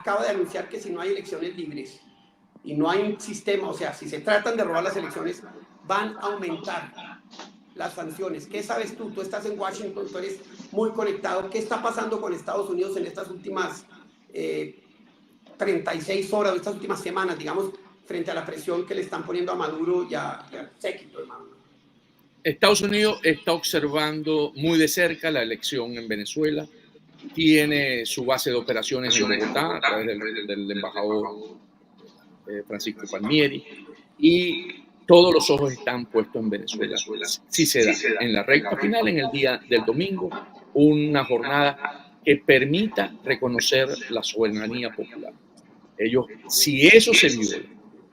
acaba de anunciar que si no hay elecciones libres y no hay un sistema, o sea, si se tratan de robar las elecciones, van a aumentar las sanciones. ¿Qué sabes tú? Tú estás en Washington, tú eres muy conectado. ¿Qué está pasando con Estados Unidos en estas últimas 36 horas, estas últimas semanas, digamos, frente a la presión que le están poniendo a Maduro y al séquito de Maduro? Estados Unidos está observando muy de cerca la elección en Venezuela. Tiene su base de operaciones en Bogotá a través del embajador Francisco Palmieri, y todos los ojos están puestos en Venezuela. Si se da en la recta final, en el día del domingo, una jornada que permita reconocer la soberanía popular. Si eso se viola,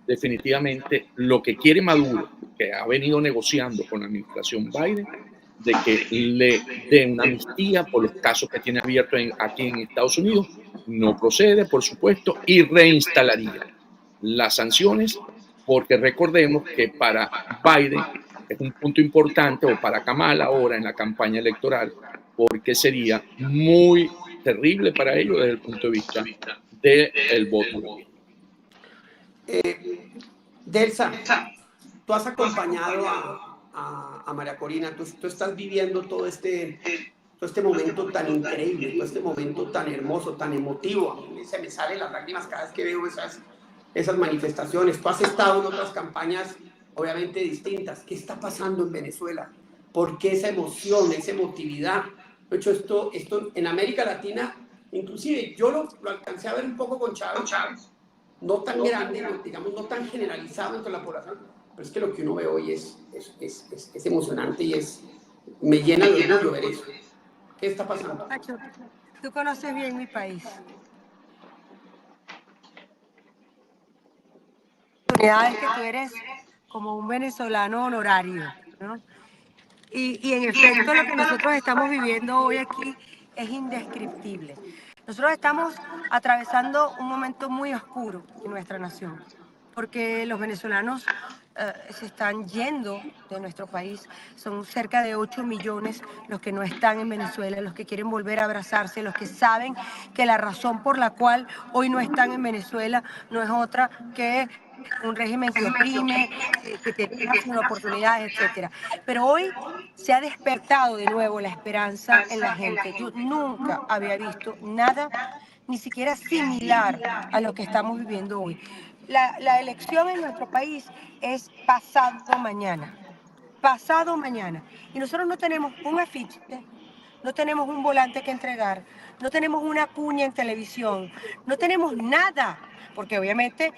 definitivamente lo que quiere Maduro, que ha venido negociando con la administración Biden, de que le den una amnistía por los casos que tiene abiertos aquí en Estados Unidos, no procede, por supuesto, y reinstalaría las sanciones, porque recordemos que para Biden es un punto importante, o para Kamala ahora en la campaña electoral, porque sería muy terrible para ellos desde el punto de vista del voto. Delsa, tú has acompañado a María Corina, tú estás viviendo todo este momento tan increíble, todo este momento tan hermoso, tan emotivo. A mí se me salen las lágrimas cada vez que veo esas manifestaciones. Tú has estado en otras campañas obviamente distintas. ¿Qué está pasando en Venezuela? ¿Por qué esa emoción, esa emotividad? De hecho, esto en América Latina, inclusive yo lo alcancé a ver un poco con Chávez, no tan grande, digamos, no tan generalizado entre la población, pero es que lo que uno ve hoy es emocionante y me llena de orgullo ver eso. ¿Qué está pasando? Nacho, tú conoces bien mi país. Es que tú eres como un venezolano honorario, ¿no? Y en efecto lo que nosotros estamos viviendo hoy aquí es indescriptible. Nosotros estamos atravesando un momento muy oscuro en nuestra nación, porque los venezolanos se están yendo de nuestro país. Son cerca de 8 millones los que no están en Venezuela, los que quieren volver a abrazarse, los que saben que la razón por la cual hoy no están en Venezuela no es otra que un régimen que oprime, que te deja sin oportunidades, etc. Pero hoy se ha despertado de nuevo la esperanza en la gente. Yo nunca había visto nada, ni siquiera similar a lo que estamos viviendo hoy. La elección en nuestro país es pasado mañana. Pasado mañana. Y nosotros no tenemos un afiche, no tenemos un volante que entregar, no tenemos una cuña en televisión, no tenemos nada, porque obviamente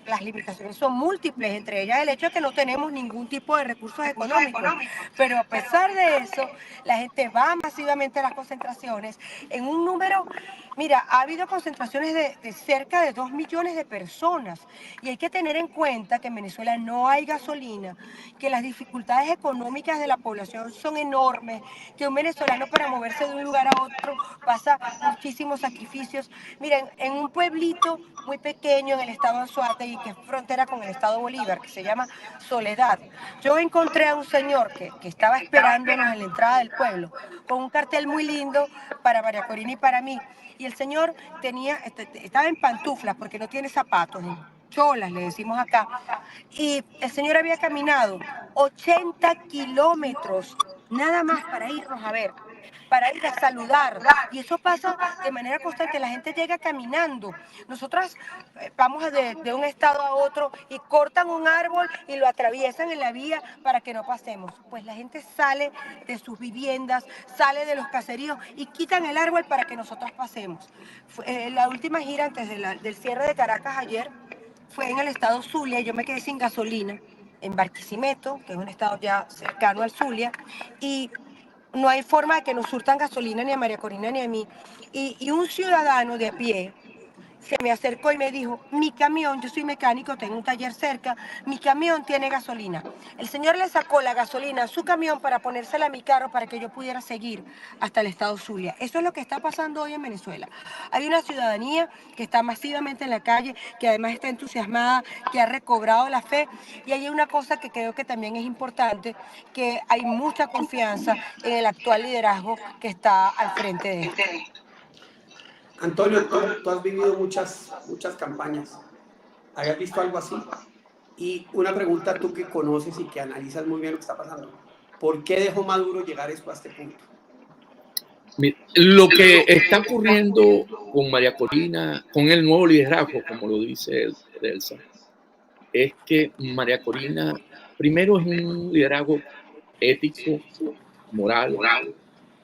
las limitaciones son múltiples, entre ellas el hecho de que no tenemos ningún tipo de recursos económicos. Pero a pesar de eso, la gente va masivamente a las concentraciones en un número. Mira, ha habido concentraciones de cerca de 2 millones de personas y hay que tener en cuenta que en Venezuela no hay gasolina, que las dificultades económicas de la población son enormes, que un venezolano para moverse de un lugar a otro pasa muchísimos sacrificios. Miren, en un pueblito muy pequeño en el estado de Anzoátegui, que es frontera con el estado Bolívar, que se llama Soledad, yo encontré a un señor que estaba esperándonos en la entrada del pueblo con un cartel muy lindo para María Corina y para mí. Y el señor estaba en pantuflas porque no tiene zapatos, en cholas le decimos acá. Y el señor había caminado 80 kilómetros nada más para irnos a ver, para ir a saludar. Y eso pasa de manera constante, la gente llega caminando. Nosotras vamos de un estado a otro y cortan un árbol y lo atraviesan en la vía para que no pasemos. Pues la gente sale de sus viviendas, sale de los caseríos y quitan el árbol para que nosotros pasemos. La última gira antes del cierre de Caracas ayer fue en el estado Zulia y yo me quedé sin gasolina en Barquisimeto, que es un estado ya cercano al Zulia, y no hay forma de que nos surtan gasolina ni a María Corina ni a mí. Y un ciudadano de a pie se me acercó y me dijo, mi camión, yo soy mecánico, tengo un taller cerca, mi camión tiene gasolina. El señor le sacó la gasolina a su camión para ponérsela a mi carro para que yo pudiera seguir hasta el estado Zulia. Eso es lo que está pasando hoy en Venezuela. Hay una ciudadanía que está masivamente en la calle, que además está entusiasmada, que ha recobrado la fe. Y hay una cosa que creo que también es importante, que hay mucha confianza en el actual liderazgo que está al frente de esto. Antonio, tú has vivido muchas campañas. ¿Habías visto algo así? Y una pregunta, tú que conoces y que analizas muy bien lo que está pasando. ¿Por qué dejó Maduro llegar esto a este punto? Lo que está ocurriendo con María Corina, con el nuevo liderazgo, como lo dice Delsa, es que María Corina, primero, es un liderazgo ético, moral,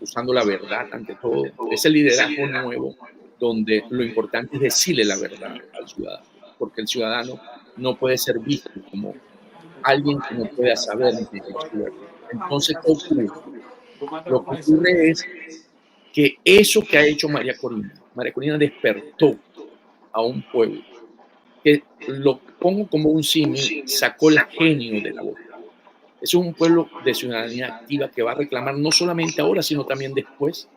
usando la verdad ante todo. Es el liderazgo nuevo donde lo importante es decirle la verdad al ciudadano, porque el ciudadano no puede ser visto como alguien que no pueda saber ni que resuelve. Entonces, ¿qué ocurre? Lo que ocurre es que eso que ha hecho María Corina despertó a un pueblo que, lo pongo como un símil, sacó el genio de la boca. Es un pueblo de ciudadanía activa que va a reclamar no solamente ahora, sino también después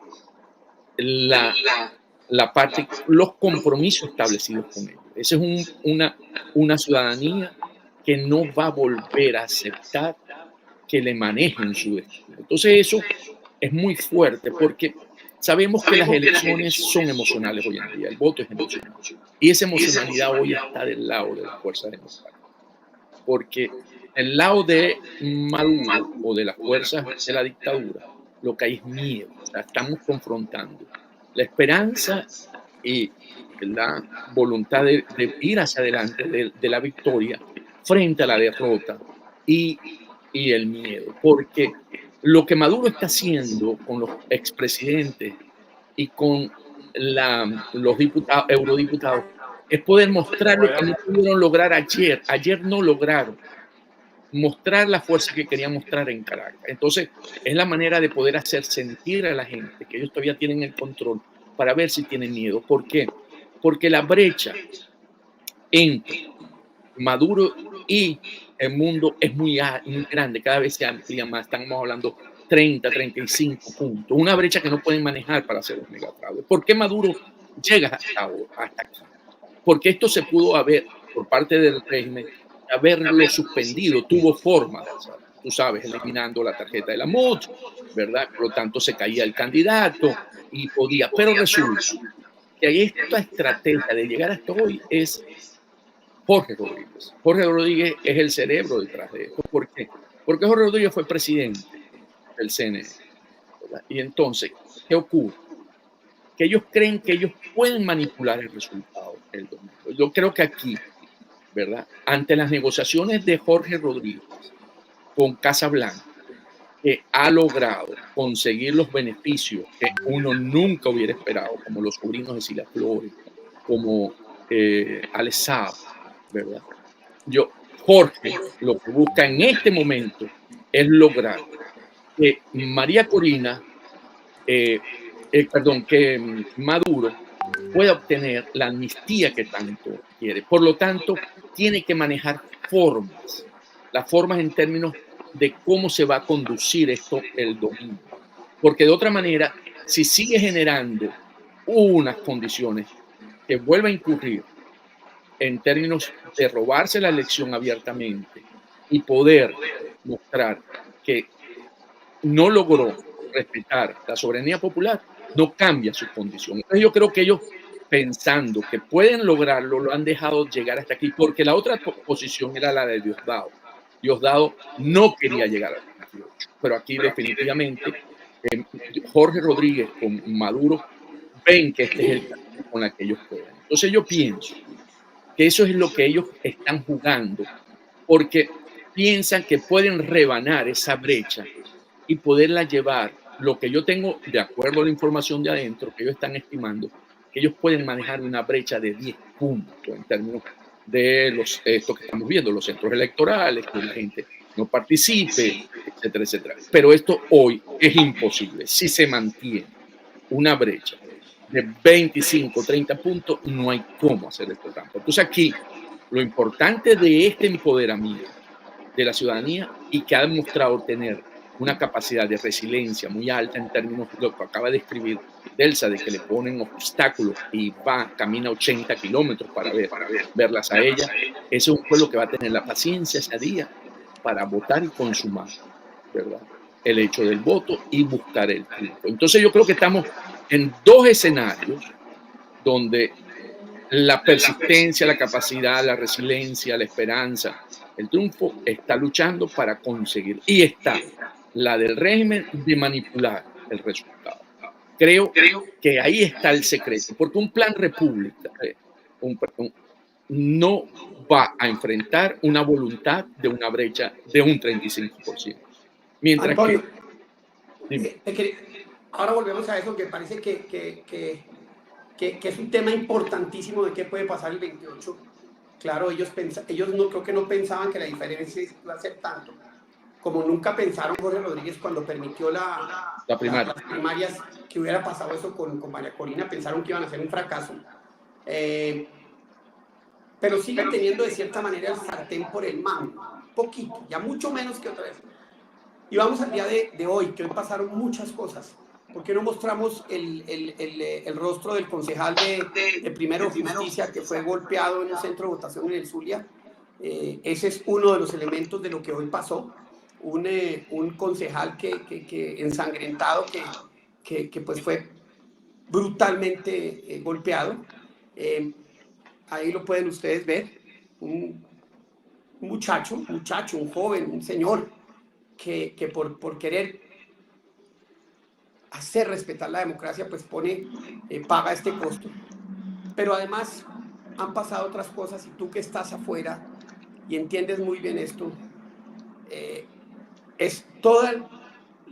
la parte, los compromisos establecidos con ellos. Esa es una ciudadanía que no va a volver a aceptar que le manejen su destino. Entonces eso es muy fuerte porque sabemos que las elecciones son emocionales hoy en día, el voto es emocional. Y esa emocionalidad hoy está del lado de las fuerzas democráticas. Porque el lado de Maduro o de las fuerzas de la dictadura, lo que hay es miedo. O sea, estamos confrontando la esperanza y la voluntad de ir hacia adelante de la victoria frente a la derrota y el miedo. Porque lo que Maduro está haciendo con los expresidentes y con los eurodiputados es poder mostrar lo que no pudieron lograr ayer. Ayer no lograron mostrar la fuerza que querían mostrar en Caracas. Entonces, es la manera de poder hacer sentir a la gente que ellos todavía tienen el control para ver si tienen miedo. ¿Por qué? Porque la brecha entre Maduro y el mundo es muy grande, cada vez se amplía más. Estamos hablando 30, 35 puntos. Una brecha que no pueden manejar para hacer los megafraudes. ¿Por qué Maduro llega hasta aquí? Porque esto se pudo haber, por parte del régimen, haberlo suspendido, tuvo forma, tú sabes, eliminando la tarjeta de la MOT, ¿verdad? Por lo tanto, se caía el candidato y podía. Pero resulta que esta estrategia de llegar hasta hoy es Jorge Rodríguez. Jorge Rodríguez es el cerebro detrás de esto. ¿Por qué? Porque Jorge Rodríguez fue presidente del CNE, ¿verdad? Y entonces, ¿qué ocurre? Que ellos creen que ellos pueden manipular el resultado del domingo. Yo creo que aquí, ¿verdad? Ante las negociaciones de Jorge Rodríguez con Casa Blanca, que ha logrado conseguir los beneficios que uno nunca hubiera esperado, como los sobrinos de Cilia Flores, como Alessao, ¿verdad? Jorge lo que busca en este momento es lograr que María Corina, que Maduro pueda obtener la amnistía que tanto quiere. Por lo tanto, tiene que manejar formas, las formas en términos de cómo se va a conducir esto el domingo. Porque de otra manera, si sigue generando unas condiciones que vuelva a incurrir en términos de robarse la elección abiertamente y poder mostrar que no logró respetar la soberanía popular, no cambia su condición. Entonces yo creo que ellos, pensando que pueden lograrlo, lo han dejado llegar hasta aquí, porque la otra posición era la de Diosdado. Diosdado no quería llegar al 28, pero aquí definitivamente Jorge Rodríguez con Maduro ven que este es el camino con el que ellos pueden. Entonces yo pienso que eso es lo que ellos están jugando, porque piensan que pueden rebanar esa brecha y poderla llevar. Lo que yo tengo, de acuerdo a la información de adentro, que ellos están estimando, que ellos pueden manejar una brecha de 10 puntos en términos de esto que estamos viendo, los centros electorales, que la gente no participe, etcétera, etcétera. Pero esto hoy es imposible. Si se mantiene una brecha de 25, 30 puntos, no hay cómo hacer esto tanto. Entonces aquí, lo importante de este empoderamiento de la ciudadanía y que ha demostrado tener una capacidad de resiliencia muy alta en términos de lo que acaba de escribir Delsa, de que le ponen obstáculos y camina 80 kilómetros para verlas a ella. Ese es un pueblo que va a tener la paciencia ese día para votar y consumar, ¿verdad?, el hecho del voto y buscar el triunfo. Entonces yo creo que estamos en dos escenarios donde la persistencia, la capacidad, la resiliencia, la esperanza, el triunfo está luchando para conseguir. Y está la del régimen de manipular el resultado. Creo que ahí está el secreto, porque un plan república no va a enfrentar una voluntad de una brecha de un 35%. Mientras Antonio, dime. ahora volvemos a eso que parece que es un tema importantísimo de qué puede pasar el 28. Claro, ellos no, creo que no pensaban que la diferencia iba a ser tanto, como nunca pensaron Jorge Rodríguez cuando permitió las primarias, que hubiera pasado eso con María Corina. Pensaron que iban a ser un fracaso. Pero siguen teniendo de cierta manera el sartén por el mango, poquito, ya mucho menos que otra vez. Y vamos al día de hoy, que hoy pasaron muchas cosas. ¿Por qué no mostramos el rostro del concejal de Primero Justicia que fue golpeado en un centro de votación en el Zulia? Ese es uno de los elementos de lo que hoy pasó. Un concejal que ensangrentado, que pues fue brutalmente golpeado. Ahí lo pueden ustedes ver. Un muchacho, un joven, un señor, que por querer hacer respetar la democracia, pues paga este costo. Pero además han pasado otras cosas, y tú que estás afuera y entiendes muy bien esto, es toda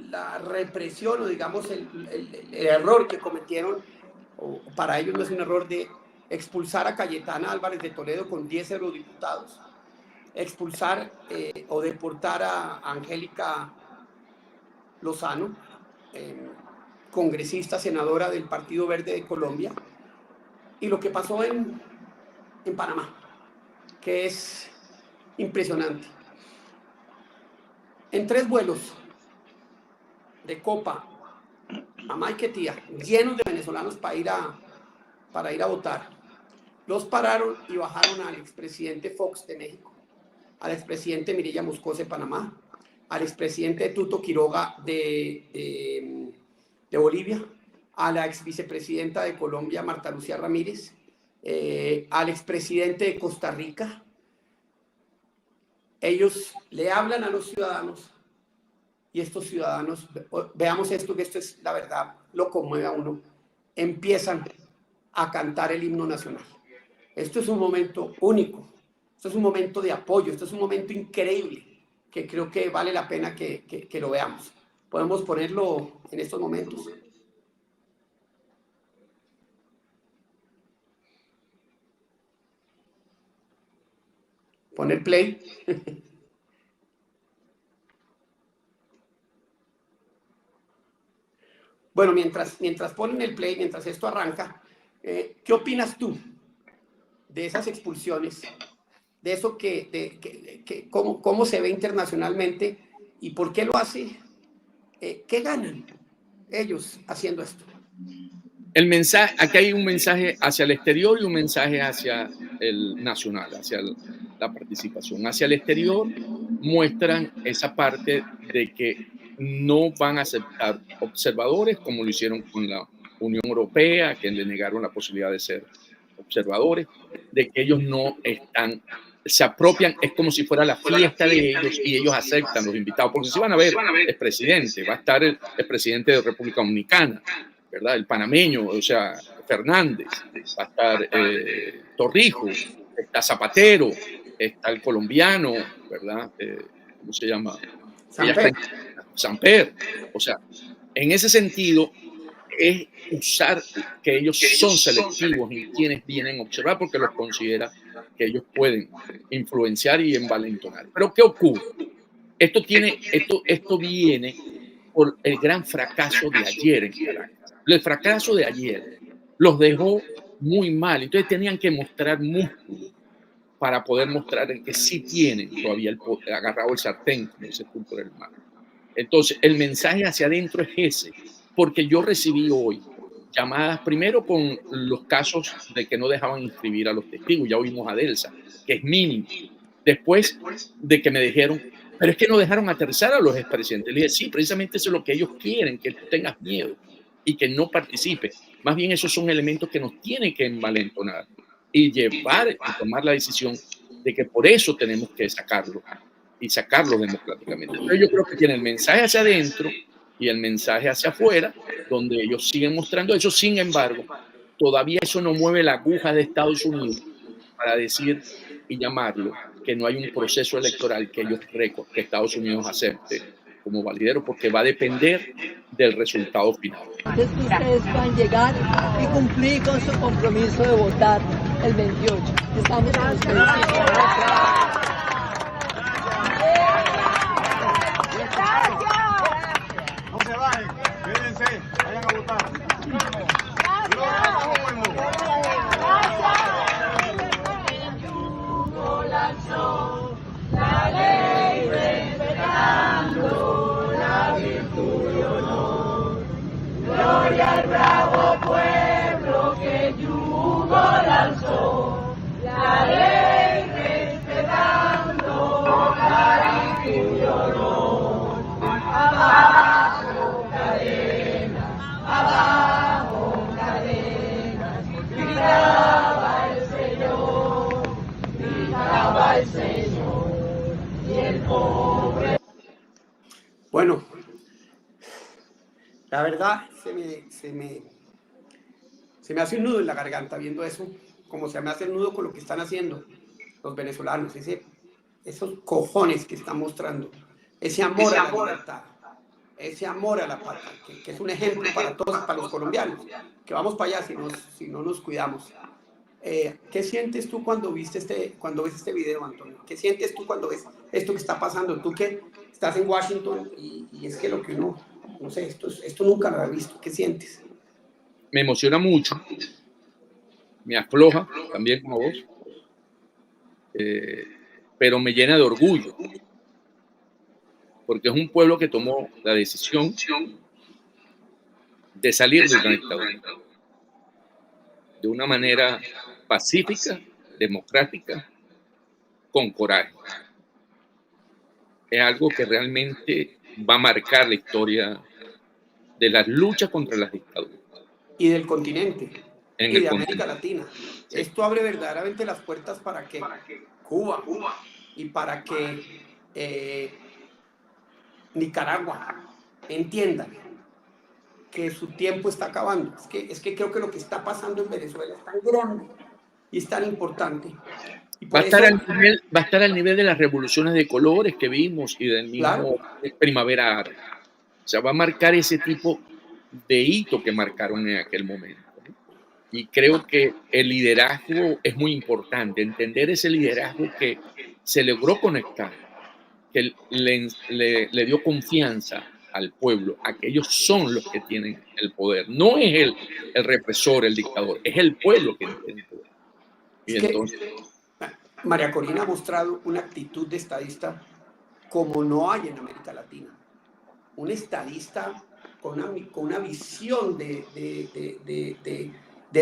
la represión, o digamos el error que cometieron, o para ellos no es un error, de expulsar a Cayetana Álvarez de Toledo con 10 eurodiputados, expulsar o deportar a Angélica Lozano, congresista, senadora del Partido Verde de Colombia, y lo que pasó en Panamá, que es impresionante. En 3 vuelos de Copa a Maiquetía, llenos de venezolanos para ir a votar, los pararon y bajaron al expresidente Fox de México, al expresidente Mireya Moscoso de Panamá, al expresidente Tuto Quiroga de Bolivia, a la exvicepresidenta de Colombia, Marta Lucía Ramírez, al expresidente de Costa Rica. Ellos le hablan a los ciudadanos, y estos ciudadanos, veamos esto, que esto es la verdad, lo conmueve a uno, empiezan a cantar el himno nacional. Esto es un momento único, esto es un momento de apoyo, esto es un momento increíble, que creo que vale la pena que lo veamos. Podemos ponerlo en estos momentos. Poner play. Bueno, mientras ponen el play, mientras esto arranca, ¿qué opinas tú de esas expulsiones? De eso cómo se ve internacionalmente y por qué lo hace. ¿Qué ganan ellos haciendo esto? El mensaje, aquí hay un mensaje hacia el exterior y un mensaje hacia el nacional, hacia la participación. Hacia el exterior muestran esa parte de que no van a aceptar observadores, como lo hicieron con la Unión Europea, que le negaron la posibilidad de ser observadores, de que ellos no están, se apropian, es como si fuera la fiesta de ellos y ellos aceptan los invitados, porque si van a ver el presidente, va a estar el presidente de República Dominicana, ¿verdad? El panameño, o sea, Fernández, va a estar Torrijos, está Zapatero, está el colombiano, ¿verdad? ¿Cómo se llama? Samper. O sea, en ese sentido, es usar que ellos son selectivos en quienes vienen a observar, porque los considera que ellos pueden influenciar y envalentonar. Pero ¿qué ocurre? Esto viene por el gran fracaso de ayer en Caracas. El fracaso de ayer los dejó muy mal, entonces tenían que mostrar músculo para poder mostrar que sí tienen todavía agarrado el sartén, como dice tú, por el mar. Entonces, el mensaje hacia adentro es ese, porque yo recibí hoy llamadas, primero con los casos de que no dejaban inscribir a los testigos, ya oímos a Delsa, que es mínimo. Después de que me dijeron, pero es que no dejaron aterrizar a los expresidentes. Le dije, sí, precisamente eso es lo que ellos quieren, que tú tengas miedo y que no participes. Más bien esos son elementos que nos tienen que envalentonar y llevar y tomar la decisión de que por eso tenemos que sacarlo y sacarlo democráticamente. Entonces yo creo que tiene el mensaje hacia adentro y el mensaje hacia afuera, donde ellos siguen mostrando eso. Sin embargo, todavía eso no mueve la aguja de Estados Unidos para decir y llamarlo que no hay un proceso electoral que que Estados Unidos acepte como validero, porque va a depender del resultado final. Es que ustedes puedan llegar y cumplir con su compromiso de votar el 28. Estamos con ustedes. No se bajen, quédense, vayan a votar. La ley respetando la virtud y honor. Gloria al bravo pueblo que yugo lanzó. La ley respetando la virtud y honor. Abajo cadenas, abajo cadenas. Gritaba el Señor, gritaba el Señor. Bueno, la verdad se me hace un nudo en la garganta viendo eso, como se me hace el nudo con lo que están haciendo los venezolanos, esos cojones que están mostrando, ese amor a la libertad, ese amor a la patria, que es un ejemplo para todos, para los colombianos, que vamos para allá si no nos cuidamos. ¿Qué sientes tú cuando ves este video, Antonio? ¿Qué sientes tú cuando ves esto que está pasando? Tú que estás en Washington y es que lo que uno, no sé, esto nunca lo he visto. ¿Qué sientes? Me emociona mucho, me afloja también como vos, pero me llena de orgullo, porque es un pueblo que tomó la decisión de salir de una dictadura de una manera pacífica, democrática, con coraje. Es algo que realmente va a marcar la historia de las luchas contra las dictaduras. Y del continente, En y el de continente. América Latina. Sí. Esto abre verdaderamente las puertas para que Cuba y para que Nicaragua entiendan que su tiempo está acabando. Es que creo que lo que está pasando en Venezuela es tan grande y es tan importante. Y Va a estar al nivel de las revoluciones de colores que vimos y del mismo primavera árabe. O sea, va a marcar ese tipo de hito que marcaron en aquel momento. Y creo que el liderazgo es muy importante, entender ese liderazgo que se logró conectar, que le dio confianza al pueblo, a que ellos son los que tienen el poder. No es el represor, el dictador, es el pueblo que tiene el poder. Y entonces, María Corina ha mostrado una actitud de estadista como no hay en América Latina. Un estadista con una visión de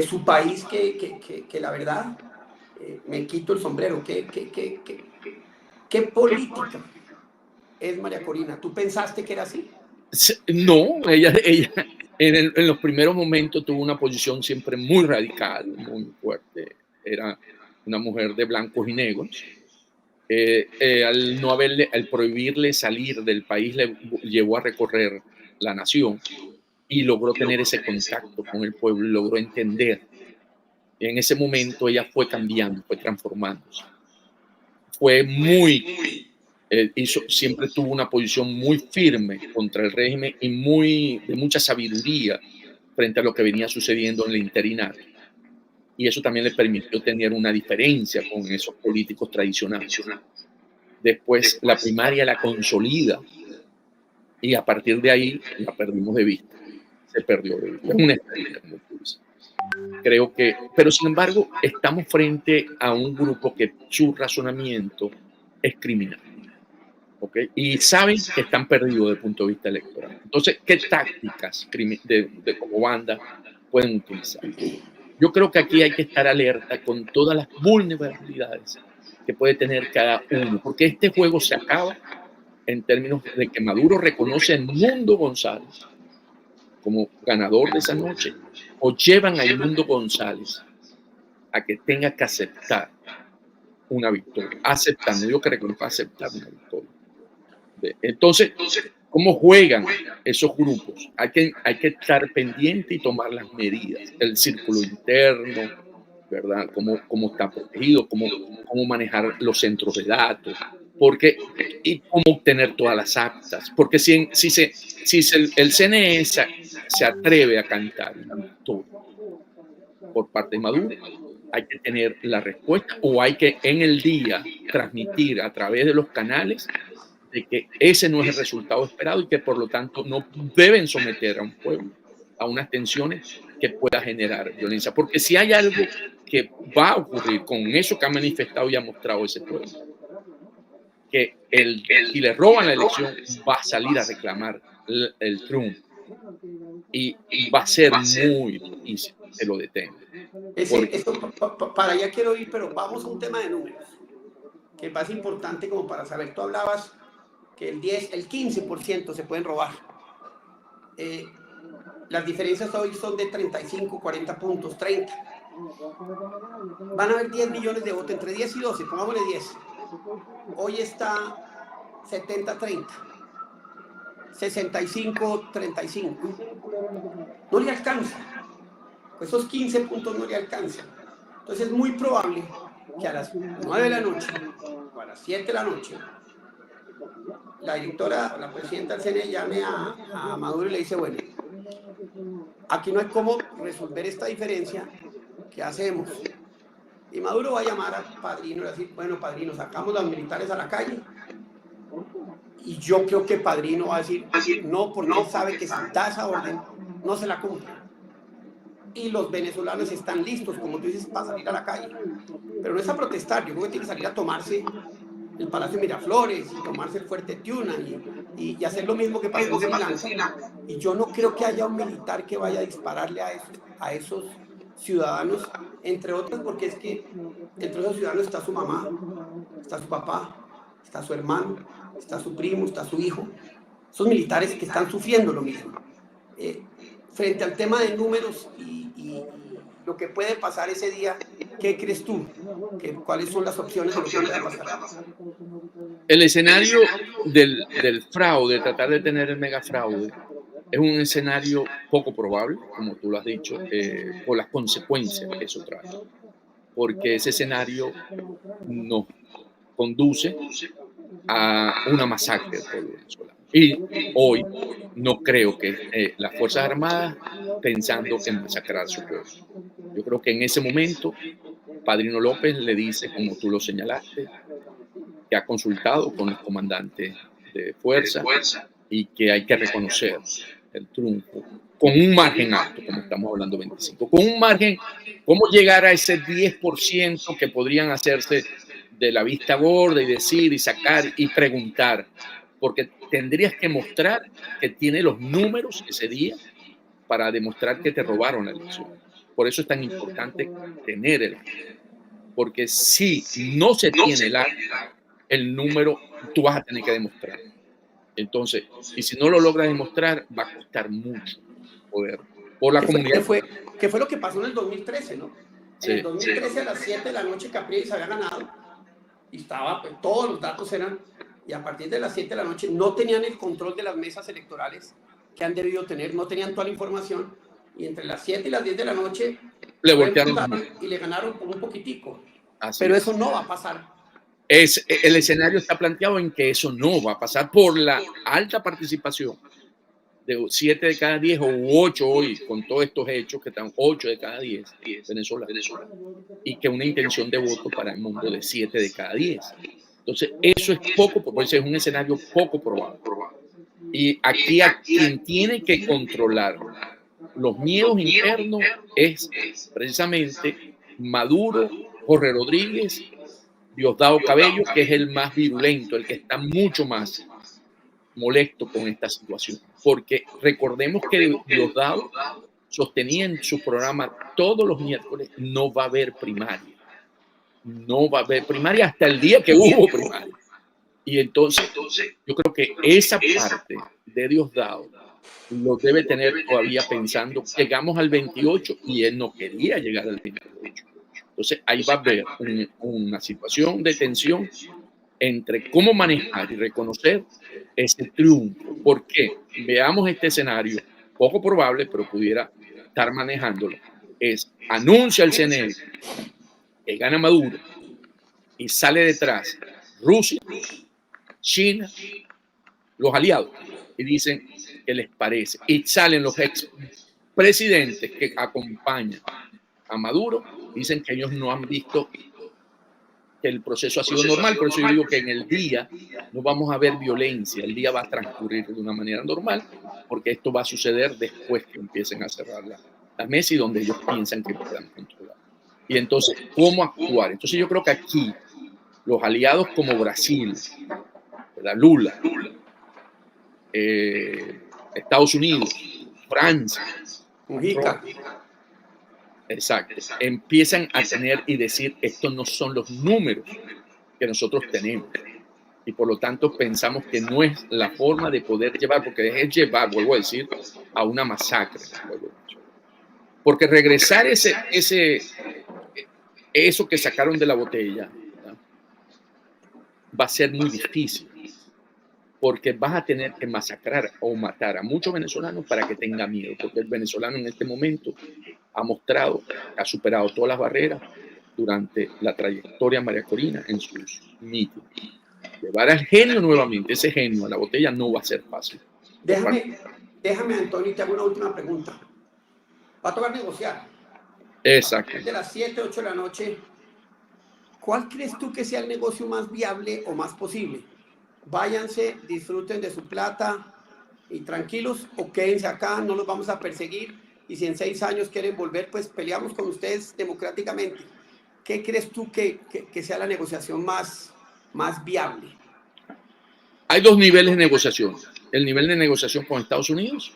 su país que la verdad me quito el sombrero. ¿Qué política es María Corina? ¿Tú pensaste que era así? No, ella en los primeros momentos tuvo una posición siempre muy radical, muy fuerte. Era una mujer de blancos y negros. Al prohibirle salir del país, le llevó a recorrer la nación y logró tener ese contacto con el pueblo y logró entender. Y en ese momento ella fue cambiando, fue transformándose. Fue siempre tuvo una posición muy firme contra el régimen y de mucha sabiduría frente a lo que venía sucediendo en el interinato. Y eso también le permitió tener una diferencia con esos políticos tradicionales. Después la primaria la consolida y a partir de ahí la perdimos de vista. Se perdió de vista. Es una estrella, como tú dices. Creo que, pero sin embargo, estamos frente a un grupo que su razonamiento es criminal. ¿Okay? Y saben que están perdidos desde el punto de vista electoral. Entonces, ¿qué tácticas como banda pueden utilizar? Yo creo que aquí hay que estar alerta con todas las vulnerabilidades que puede tener cada uno, porque este juego se acaba en términos de que Maduro reconoce a Edmundo González como ganador de esa noche o llevan a Edmundo González a que tenga que aceptar una victoria, aceptando, yo creo que va a aceptar una victoria. Entonces, ¿cómo juegan esos grupos? Hay que estar pendiente y tomar las medidas, el círculo interno, ¿verdad? Cómo está protegido, cómo manejar los centros de datos, y cómo obtener todas las actas, porque si el CNE se atreve a cantar una victoria por parte de Maduro, hay que tener la respuesta, o hay que en el día transmitir a través de los canales de que ese no es el resultado esperado y que por lo tanto no deben someter a un pueblo a unas tensiones que pueda generar violencia. Porque si hay algo que va a ocurrir con eso que ha manifestado y ha mostrado ese pueblo, que si le roban la elección va a salir a reclamar el triunfo y va a ser muy difícil que lo detenga. Para allá quiero ir, pero vamos a un tema de números, que es más importante como para saber. Tú hablabas que el 15% se pueden robar. Las diferencias hoy son de 35, 40 puntos, 30. Van a haber 10 millones de votos, entre 10 y 12, pongámosle 10. Hoy está 70-30, 65-35. No le alcanza. Esos 15 puntos no le alcanzan. Entonces es muy probable que a las 9 de la noche o a las 7 de la noche la directora, la presidenta del CNE llame a Maduro y le dice, bueno, aquí no hay cómo resolver esta diferencia, ¿qué hacemos? Y Maduro va a llamar a Padrino y va a decir, bueno, Padrino, sacamos a los militares a la calle. Y yo creo que Padrino va a decir, no, porque él sabe que si da esa orden, no se la cumple. Y los venezolanos están listos, como tú dices, para salir a la calle. Pero no es a protestar, yo creo que tiene que salir a tomarse el Palacio Miraflores y tomarse el Fuerte Tiuna y hacer lo mismo que pasó en Sri Lanka. Y yo no creo que haya un militar que vaya a dispararle a esos ciudadanos, entre otros, porque es que entre esos ciudadanos está su mamá, está su papá, está su hermano, está su primo, está su hijo. Esos militares que están sufriendo lo mismo. Frente al tema de números y lo que puede pasar ese día, ¿qué crees tú? ¿Cuáles son las opciones de lo que puede pasar? El escenario del fraude, tratar de tener el megafraude, es un escenario poco probable, como tú lo has dicho, por las consecuencias que eso trae. Porque ese escenario nos conduce a una masacre del pueblo venezolano. Y hoy no creo que las Fuerzas Armadas pensando en masacrar a su pueblo. Yo creo que en ese momento Padrino López le dice, como tú lo señalaste, que ha consultado con los comandantes de fuerza y que hay que reconocer el triunfo con un margen alto, como estamos hablando 25, con un margen, cómo llegar a ese 10% que podrían hacerse de la vista gorda y decir y sacar y preguntar, porque tendrías que mostrar que tiene los números ese día para demostrar que te robaron la elección. Por eso es tan importante tener el acta, porque si no se tiene el número, tú vas a tener que demostrar. Entonces, y si no lo logras demostrar, va a costar mucho poder por la comunidad. ¿Qué fue lo que pasó en el 2013, no? Sí, en el 2013 a las 7 de la noche Capriles había ganado y estaba, pues, todos los datos eran, y a partir de las 7 de la noche no tenían el control de las mesas electorales que han debido tener, no tenían toda la información, y entre las 7 y las 10 de la noche le voltearon y le ganaron por un poquitico. Así pero es. eso no va a pasar. El escenario está planteado en que eso no va a pasar por la alta participación de 7 de cada 10 o 8 hoy, con todos estos hechos que están 8 de cada 10 venezolanos, y que una intención de voto para el mundo de 7 de cada 10. Entonces, eso es por eso es un escenario poco probable. Y aquí a quien tiene que controlar los miedos internos es precisamente Maduro, Jorge Rodríguez, Diosdado Cabello, que es el más virulento, el que está mucho más molesto con esta situación. Porque recordemos que Diosdado sostenía en su programa todos los miércoles, no va a haber primaria. No va a haber primaria hasta el día que hubo primaria. Y entonces yo creo que esa parte de Diosdado lo debe tener todavía pensando, llegamos al 28 y él no quería llegar al 28. Entonces ahí va a haber una situación de tensión entre cómo manejar y reconocer ese triunfo. ¿Por qué? Veamos este escenario, poco probable, pero pudiera estar manejándolo. Es anuncia el CNE que gana Maduro y sale detrás Rusia, China, los aliados, y dicen que les parece. Y salen los expresidentes que acompañan a Maduro, dicen que ellos no han visto que el proceso ha sido normal. Por eso yo digo que en el día no vamos a ver violencia, el día va a transcurrir de una manera normal, porque esto va a suceder después que empiecen a cerrar la mesa y donde ellos piensan que puedan controlar. Y entonces, ¿cómo actuar? Entonces yo creo que aquí los aliados como Brasil, ¿verdad? Lula, Estados Unidos, Francia, Mujica. exacto, empiezan a tener y decir, estos no son los números que nosotros tenemos. Y por lo tanto pensamos que no es la forma de poder llevar, porque es llevar, vuelvo a decir, a una masacre. Porque regresar eso que sacaron de la botella, ¿no?, va a ser muy difícil, porque vas a tener que masacrar o matar a muchos venezolanos para que tenga miedo, porque el venezolano en este momento ha mostrado que ha superado todas las barreras durante la trayectoria María Corina en sus mítines. Llevar al genio nuevamente, ese genio a la botella, no va a ser fácil. Déjame, Antonio, te hago una última pregunta. Va a tocar negociar. Exacto. De las 7, 8 de la noche, ¿cuál crees tú que sea el negocio más viable o más posible? Váyanse, disfruten de su plata y tranquilos, o quédense acá, no los vamos a perseguir, y si en 6 años quieren volver, pues peleamos con ustedes democráticamente. ¿Qué crees tú que sea la negociación más viable? Hay dos niveles de negociación. El nivel de negociación con Estados Unidos,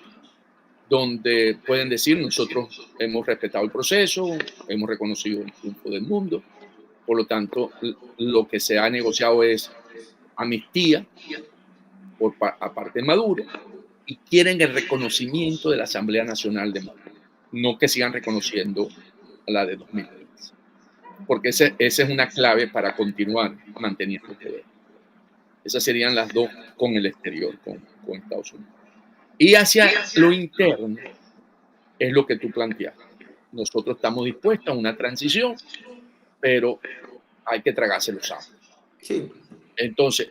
donde pueden decir, nosotros hemos respetado el proceso, hemos reconocido el triunfo del mundo, por lo tanto, lo que se ha negociado es amnistía aparte de Maduro, y quieren el reconocimiento de la Asamblea Nacional de Maduro, no que sigan reconociendo a la de 2015, porque esa es una clave para continuar manteniendo el poder. Esas serían las dos con el exterior, con Estados Unidos. Y hacia lo interno es lo que tú planteaste. Nosotros estamos dispuestos a una transición, pero hay que tragarse los sapos. Sí. Entonces,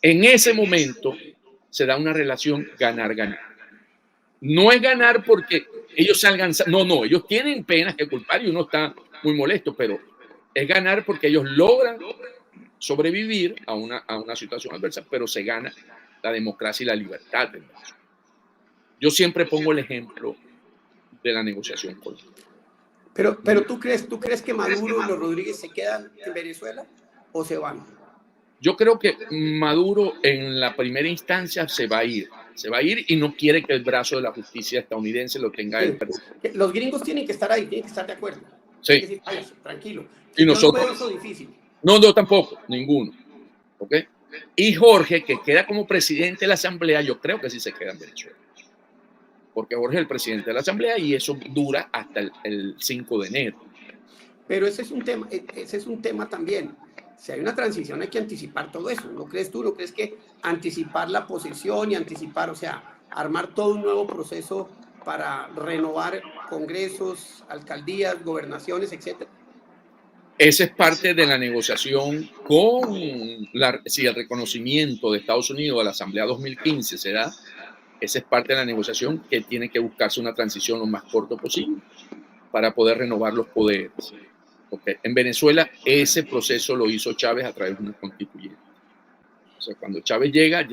en ese momento se da una relación ganar-ganar. No es ganar porque ellos salgan, no, ellos tienen penas que culpar y uno está muy molesto, pero es ganar porque ellos logran sobrevivir a una situación adversa, pero se gana la democracia y la libertad. Yo siempre pongo el ejemplo de la negociación política. Pero ¿tú crees que Maduro y los Rodríguez se quedan en Venezuela o se van? Yo creo que Maduro en la primera instancia se va a ir y no quiere que el brazo de la justicia estadounidense lo tenga él. Sí. Los gringos tienen que estar ahí, tienen que estar de acuerdo. Sí. Decir, tranquilo. Y nosotros. No eso difícil. No, tampoco, ninguno. ¿Ok? Y Jorge, que queda como presidente de la Asamblea, yo creo que sí se queda en Venezuela. Porque Jorge es el presidente de la Asamblea y eso dura hasta el 5 de enero. Pero ese es un tema también. Si hay una transición hay que anticipar todo eso. ¿No crees tú? ¿No crees que anticipar la posición y anticipar, o sea, armar todo un nuevo proceso para renovar congresos, alcaldías, gobernaciones, etcétera? Esa es parte de la negociación con si el reconocimiento de Estados Unidos a la Asamblea 2015 se da. Esa es parte de la negociación, que tiene que buscarse una transición lo más corto posible para poder renovar los poderes. Okay. En Venezuela ese proceso lo hizo Chávez a través de una constituyente. O sea, cuando Chávez llega,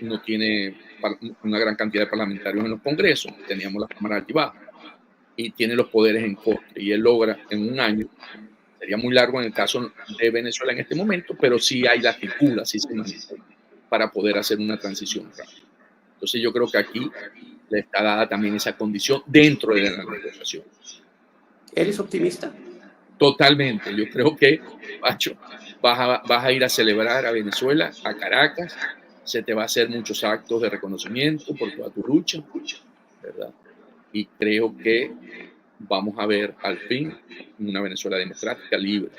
no tiene una gran cantidad de parlamentarios en los congresos, teníamos la Cámara Alta y Baja, y tiene los poderes en corte, y él logra en un año, sería muy largo en el caso de Venezuela en este momento, pero sí hay la figura, sí se maneja para poder hacer una transición rápida. Entonces yo creo que aquí le está dada también esa condición dentro de la negociación. ¿Eres optimista? Totalmente. Yo creo que, Pacho, vas a ir a celebrar a Venezuela, a Caracas, se te va a hacer muchos actos de reconocimiento por toda tu lucha, ¿verdad? Y creo que vamos a ver al fin una Venezuela democrática, libre,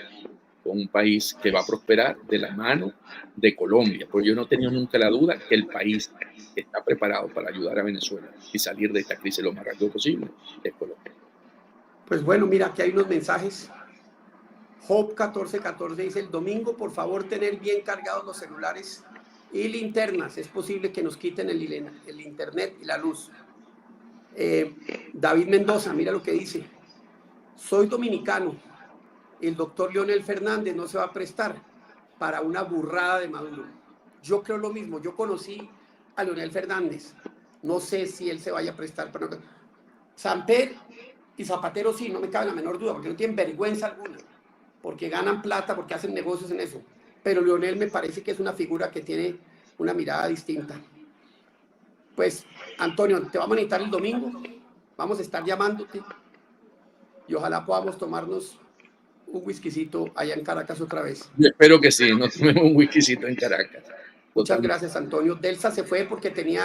con un país que va a prosperar de la mano de Colombia, porque yo no he tenido nunca la duda que el país que está preparado para ayudar a Venezuela y salir de esta crisis lo más rápido posible es Colombia. Pues bueno, mira, aquí hay unos mensajes. Hope 1414 dice: el domingo, por favor, tener bien cargados los celulares y linternas. Es posible que nos quiten el internet y la luz. David Mendoza, mira lo que dice: soy dominicano. El doctor Leonel Fernández no se va a prestar para una burrada de Maduro. Yo creo lo mismo. Yo conocí a Leonel Fernández. No sé si él se vaya a prestar para... Samper y Zapatero sí, no me cabe la menor duda, porque no tienen vergüenza alguna, porque ganan plata, porque hacen negocios en eso. Pero Leonel me parece que es una figura que tiene una mirada distinta. Pues, Antonio, te vamos a necesitar el domingo. Vamos a estar llamándote y ojalá podamos tomarnos un whiskycito allá en Caracas otra vez. Yo espero que sí, nos tomemos un whiskycito en Caracas. Muchas gracias, Antonio. Delsa se fue porque tenía